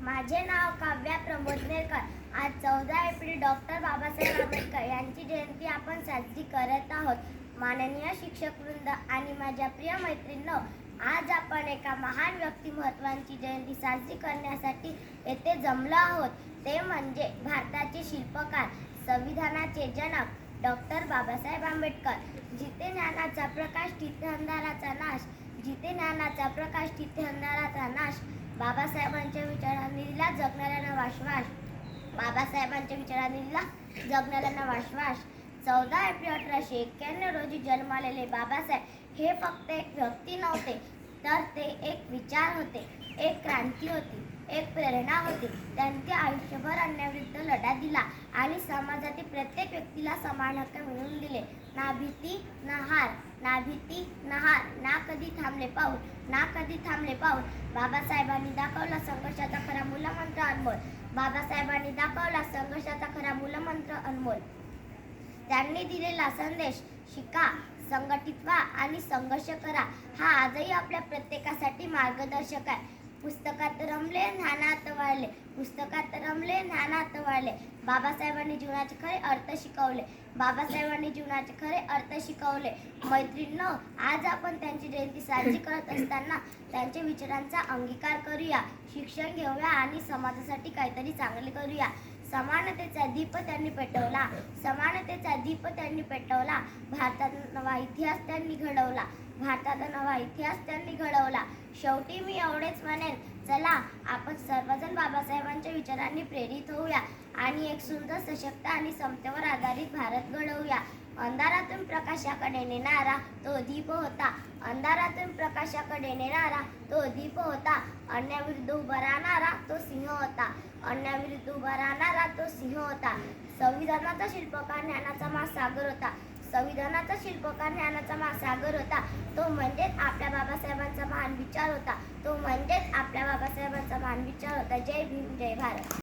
माझे नाव काव्या प्रमोद नेरकर. आज 14 April doctor Babasaheb Ambedkar यांची जयंती आपण साजरी करत आहोत. माननीय शिक्षक वृंद आणि माझ्या प्रिय मैत्रिणींनो, आज आपण एका महान व्यक्तिमत्वाची जयंती साजरी करण्यासाठी येथे जमलो आहोत. ते म्हणजे भारताचे शिल्पकार, संविधानाचे जनक डॉक्टर बाबासाहेब आंबेडकर. जिथे ज्ञानाचा प्रकाश तिथे अंधाराचा नाश, जिथे ज्ञानाचा प्रकाश तिथे अंधाराचा नाश. बाबासाहेबांच्या विचारांनी दिला जगणाऱ्यांना श्वास. बाबासाहेबांच्या विचारांनी दिला जगणाऱ्यांना श्वास. 14 एप्रिल 1891 रोजी जन्मलेले बाबासाहेब हे फक्त एक व्यक्ती नव्हते, तर ते एक विचार होते, एक क्रांती होती, एक प्रेरणा होती. त्यांनी आयुष्यभर अन्यायाविरुद्ध लढा दिला आणि समाजातील प्रत्येक व्यक्तीला समान हक्क मिळवून दिले. ना भीती ना हार, ना भीती ना हार, ना कधी थांबले पाऊल, ना कधी थांबले पाऊल. बाबासाहेबांनी दाखवला संघर्षाचा खरा मूलमंत्र अनमोल. बाबासाहेबांनी दाखवला संघर्षाचा खरा मूलमंत्र अनमोल. त्यांनी दिलेला संदेश शिका, संघटित व्हा आणि संघर्ष करा हा आजही आपल्या प्रत्येकासाठी मार्गदर्शक आहे. पुस्तकात रमले ज्ञानात वाढले, पुस्तकात रमले ज्ञानात वाढले. बाबासाहेबांनी जीवनाचे खरे अर्थ शिकवले, बाबासाहेबांनी जीवनाचे खरे अर्थ शिकवले. मैत्रिणींनो, आज आपण त्यांची जयंती साजरी करत असताना त्यांच्या विचारांचा अंगीकार करूया, शिक्षण घेऊया आणि समाजासाठी काहीतरी चांगले करूया. समानतेचा दीप त्यांनी पेटवला, समानतेचा दीप त्यांनी पेटवला. भारताचा नवा इतिहास त्यांनी घडवला, भारताचा नवा इतिहास त्यांनी घडवला. शेवटी मी एवढेच म्हणेन, चला आपण सर्वजण बाबासाहेबांच्या विचारांनी प्रेरित होऊया आणि एक सुंदर, सशक्त आणि समतेवर आधारित भारत घडवूया. अंधारातून प्रकाशाकडे नेणारा तो दीप होता, अंधारातून प्रकाशाकडे नेणारा तो दीप होता. अन्यायाविरुद्ध उभा राहणारा तो सिंह होता, अन्यायाविरुद्ध उभा राहणारा तो सिंह होता. संविधानाचा शिल्पकार ज्ञानाचा महासागर होता, संविधानाचा शिल्पकार ज्ञानाचा महासागर होता. तो म्हणजेच आपल्या बाबासाहेबांचा महान विचार होता, तो म्हणजेच आपल्या बाबासाहेबांचा महान विचार होता. जय भीम, जय भारत.